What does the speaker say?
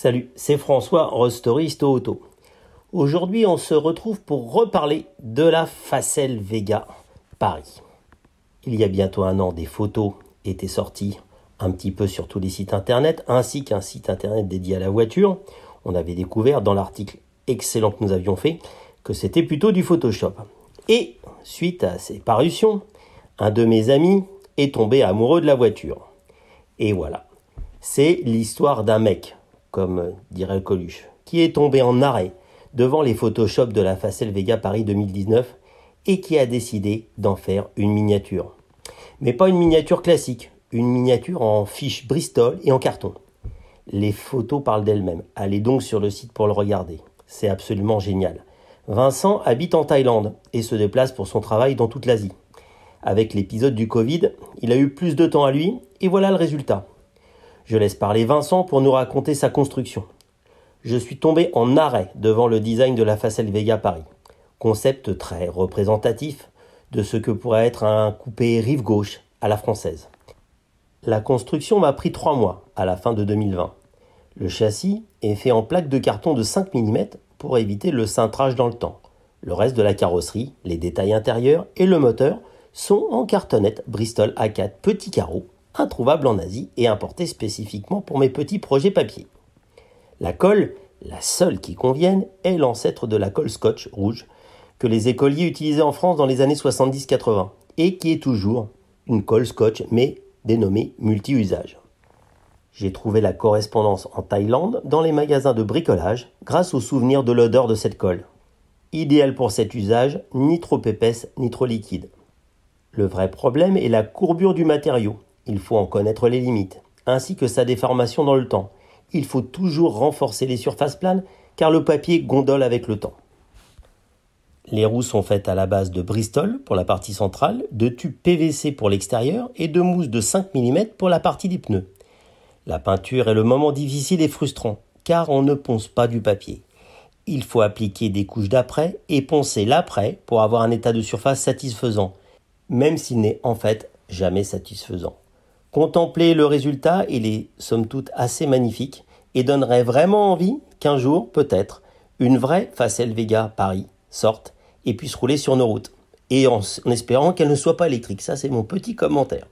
Salut, c'est François, Rostoriste Auto. Aujourd'hui, on se retrouve pour reparler de la Facel Vega Paris. Il y a bientôt un an, des photos étaient sorties un petit peu sur tous les sites internet, ainsi qu'un site internet dédié à la voiture. On avait découvert dans l'article excellent que nous avions fait que c'était plutôt du Photoshop. Et suite à ces parutions, un de mes amis est tombé amoureux de la voiture. Et voilà, c'est l'histoire d'un mec, comme dirait Coluche, qui est tombé en arrêt devant les Photoshop de la Facel Vega Paris 2019 et qui a décidé d'en faire une miniature. Mais pas une miniature classique, une miniature en fiche Bristol et en carton. Les photos parlent d'elles-mêmes. Allez donc sur le site pour le regarder. C'est absolument génial. Vincent habite en Thaïlande et se déplace pour son travail dans toute l'Asie. Avec l'épisode du Covid, il a eu plus de temps à lui et voilà le résultat. Je laisse parler Vincent pour nous raconter sa construction. Je suis tombé en arrêt devant le design de la Facel Vega Paris. Concept très représentatif de ce que pourrait être un coupé rive gauche à la française. La construction m'a pris 3 mois à la fin de 2020. Le châssis est fait en plaque de carton de 5 mm pour éviter le cintrage dans le temps. Le reste de la carrosserie, les détails intérieurs et le moteur sont en cartonnette Bristol A4 petits carreaux, introuvable en Asie et importé spécifiquement pour mes petits projets papier. La colle, la seule qui convienne, est l'ancêtre de la colle scotch rouge que les écoliers utilisaient en France dans les années 70-80 et qui est toujours une colle scotch mais dénommée multi-usage. J'ai trouvé la correspondance en Thaïlande dans les magasins de bricolage grâce au souvenir de l'odeur de cette colle. Idéale pour cet usage, ni trop épaisse ni trop liquide. Le vrai problème est la courbure du matériau. Il faut en connaître les limites, ainsi que sa déformation dans le temps. Il faut toujours renforcer les surfaces planes, car le papier gondole avec le temps. Les roues sont faites à la base de Bristol pour la partie centrale, de tubes PVC pour l'extérieur et de mousse de 5 mm pour la partie des pneus. La peinture est le moment difficile et frustrant, car on ne ponce pas du papier. Il faut appliquer des couches d'après et poncer l'après pour avoir un état de surface satisfaisant, même s'il n'est en fait jamais satisfaisant. Contempler le résultat, il est somme toute assez magnifique et donnerait vraiment envie qu'un jour, peut-être, une vraie Facel Vega Paris sorte et puisse rouler sur nos routes. Et en espérant qu'elle ne soit pas électrique. Ça, c'est mon petit commentaire.